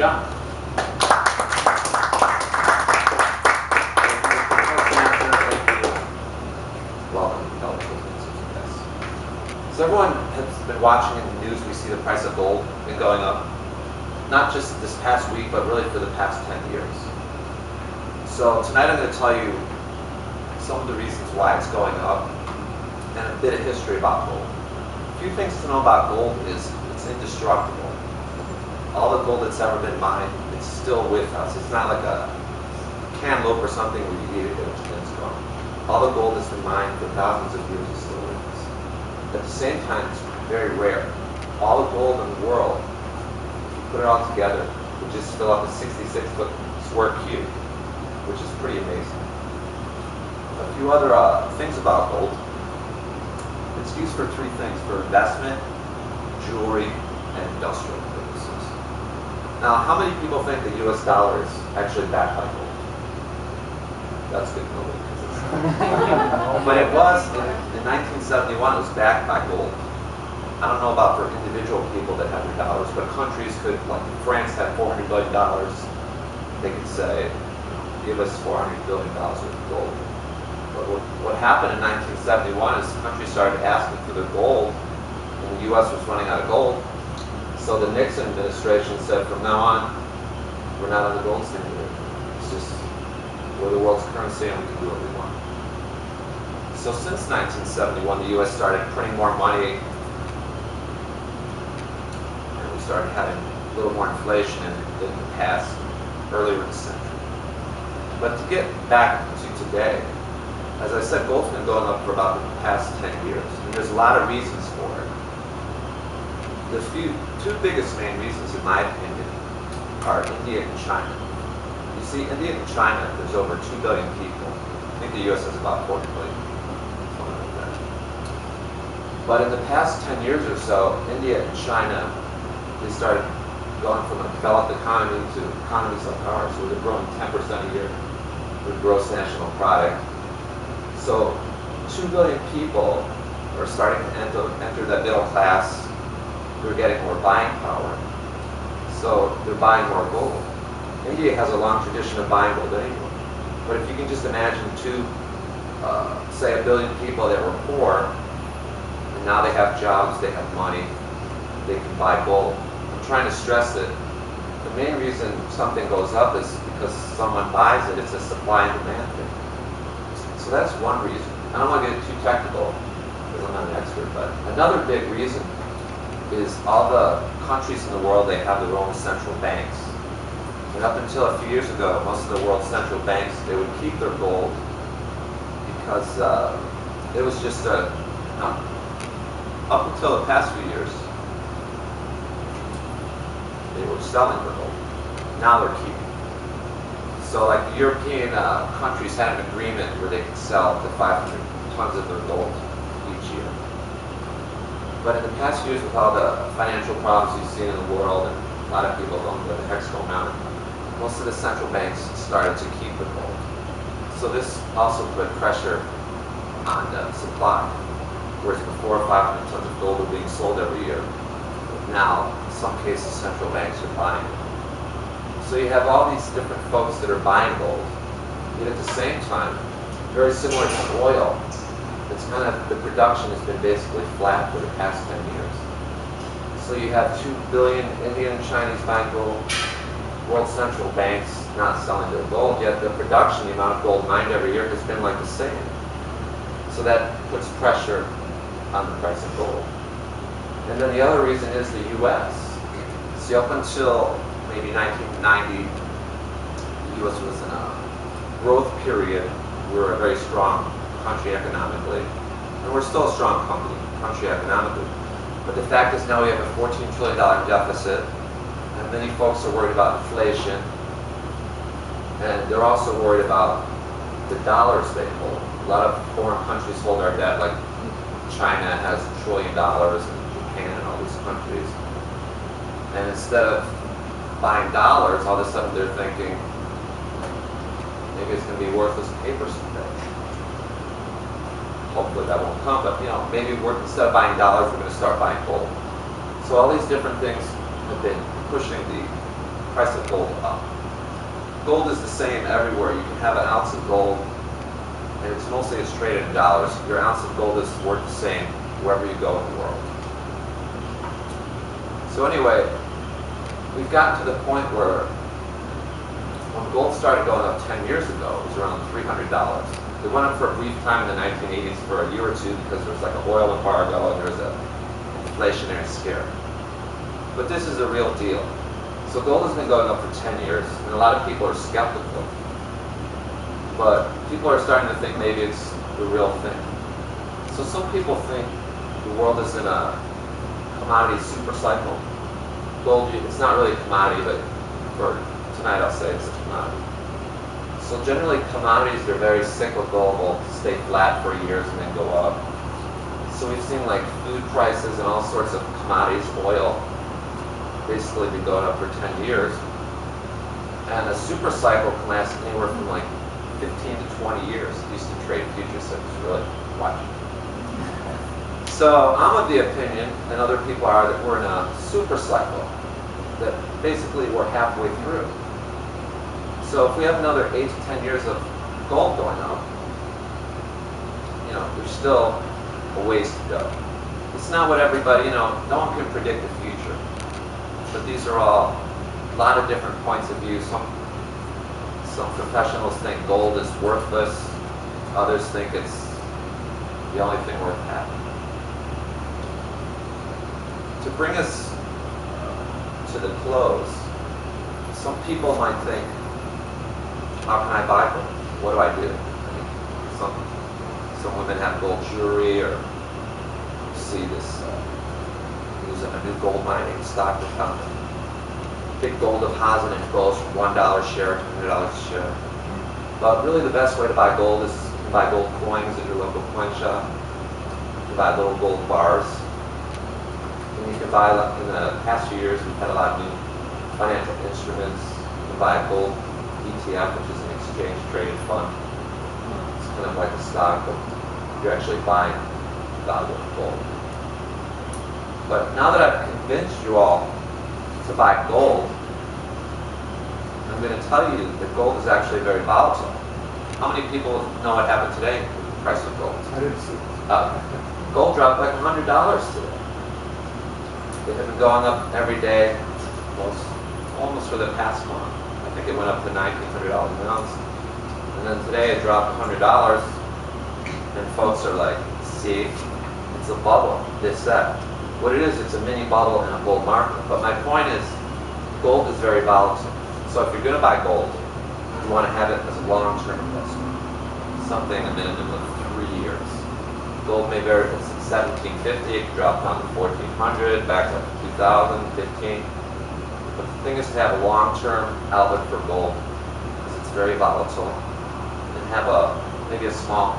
John. Welcome. So everyone has been watching in the news. We see the price of gold been going up, not just this past week, but really for the past 10 years. So tonight I'm going to tell you some of the reasons why it's going up and a bit of history about gold. A few things to know about gold is it's indestructible. All the gold that's ever been mined, it's still with us. It's not like a cantaloupe or something where you eat it and it's gone. All the gold that's been mined for thousands of years is still with us. At the same time, it's very rare. All the gold in the world, if you put it all together, would just fill up a 66-foot square cube, which is pretty amazing. A few other things about gold. It's used for three things: for investment, jewelry, and industrial purposes. Now, how many people think the US dollar is actually backed by gold? That's good to know. But it was, in 1971, it was backed by gold. I don't know about for individual people that have their dollars, but countries could, like France had $400 billion, they could say, give us $400 billion worth of gold. But what happened in 1971 is countries started asking for their gold, and the US was running out of gold. So the Nixon administration said, from now on, we're not on the gold standard. It's just, we're the world's currency and we can do what we want. So since 1971, the US started printing more money, and we started having a little more inflation in the past, earlier in the century. But to get back to today, as I said, gold's been going up for about the past 10 years, and there's a lot of reasons for it. The two biggest main reasons, in my opinion, are India and China. You see, India and China, there's over 2 billion people. I think the US has about 40 million, something like that. But in the past 10 years or so, India and China, they started going from a developed economy to economies like ours, where they're growing 10% a year with gross national product. So 2 billion people are starting to enter that middle class. They're getting more buying power. So they're buying more gold. India has a long tradition of buying gold anyway. But if you can just imagine say 1 billion people that were poor, and now they have jobs, they have money, they can buy gold. I'm trying to stress that the main reason something goes up is because someone buys it. It's a supply and demand thing. So that's one reason. I don't want to get too technical because I'm not an expert, but another big reason is all the countries in the world, they have their own central banks. And up until a few years ago, most of the world's central banks, they would keep their gold because it was just up until the past few years, they were selling their gold. Now they're keeping. So like the European countries had an agreement where they could sell up to 500 tons of their gold each year. But in the past years, with all the financial problems you've seen in the world, and a lot of people don't know what the heck's going on, most of the central banks started to keep the gold. So this also put pressure on the supply. Whereas before 500 tons of gold were being sold every year, now in some cases central banks are buying it. So you have all these different folks that are buying gold, yet at the same time, very similar to oil, it's kind of, the production has been basically flat for the past 10 years. So you have 2 billion Indian and Chinese buying gold, world central banks not selling their gold, yet the production, the amount of gold mined every year has been like the same. So that puts pressure on the price of gold. And then the other reason is the US. See, up until maybe 1990, the US was in a growth period. We were a very strong country economically, and we're still a strong country economically. But the fact is now we have a $14 trillion deficit, and many folks are worried about inflation, and they're also worried about the dollars they hold. A lot of foreign countries hold our debt, like China has $1 trillion, and Japan and all these countries. And instead of buying dollars, all of a sudden they're thinking, maybe it's going to be worthless paper someday. Hopefully that won't come, but maybe instead of buying dollars, we're going to start buying gold. So all these different things have been pushing the price of gold up. Gold is the same everywhere. You can have an ounce of gold, and it's mostly it's traded in dollars. Your ounce of gold is worth the same wherever you go in the world. So anyway, we've gotten to the point where when gold started going up 10 years ago, it was around $300. It went up for a brief time in the 1980s for a year or two because there was like an oil embargo and there was an inflationary scare. But this is a real deal. So gold has been going up for 10 years, and a lot of people are skeptical. But people are starting to think maybe it's the real thing. So some people think the world is in a commodity super cycle. Gold, it's not really a commodity, but for tonight I'll say it's a commodity. So generally commodities are very cyclical, will stay flat for years and then go up. So we've seen like food prices and all sorts of commodities, oil, basically been going up for 10 years. And a super cycle can last anywhere from like 15 to 20 years. I used to trade futures, so it's really watching. So I'm of the opinion, and other people are, that we're in a super cycle, that basically we're halfway through. So if we have another 8 to 10 years of gold going up, there's still a ways to go. It's not what everybody, no one can predict the future. But these are all a lot of different points of view. Some professionals think gold is worthless. Others think it's the only thing worth having. To bring us to the close, some people might think, how can I buy gold? What do I do? I mean, some women have gold jewelry, or you see this news of a new gold mining stock that found big gold deposit and it goes from $1 a share to $100 a share. But really the best way to buy gold is you can buy gold coins at your local coin shop. You can buy little gold bars. And you can buy, in the past few years, we've had a lot of new financial instruments. You can buy a gold ETF, which is an exchange traded fund. It's kind of like a stock, but you're actually buying value of gold. But now that I've convinced you all to buy gold, I'm going to tell you that gold is actually very volatile. How many people know what happened today with the price of gold? I didn't see it. Gold dropped like $100 today. It had been going up every day, almost for the past month. I think it went up to $1,900 an ounce. And then today it dropped $100, and folks are like, see, it's a bubble, this, that. What it is, it's a mini bubble in a bull market. But my point is, gold is very volatile. So if you're going to buy gold, you want to have it as a long-term investment, something a minimum of 3 years. Gold may vary from 1750, it could drop down to 1400, back up to 2015. But the thing is to have a long-term outlook for gold, because it's very volatile, and have maybe a small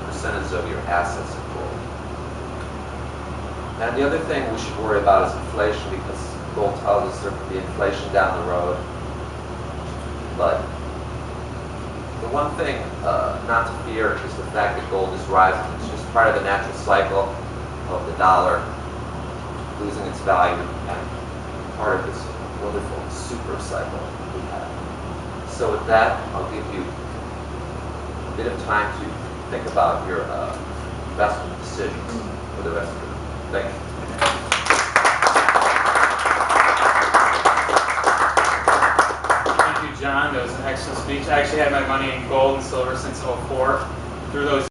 percentage of your assets in gold. And the other thing we should worry about is inflation, because gold tells us there could be inflation down the road. But the one thing not to fear is the fact that gold is rising. It's just part of the natural cycle of the dollar losing its value, and part of this wonderful super cycle we have. So with that, I'll give you a bit of time to think about your investment decisions for the rest of it. Thank you. Thank you, John. That was an excellent speech. I actually had my money in gold and silver since '04. Through those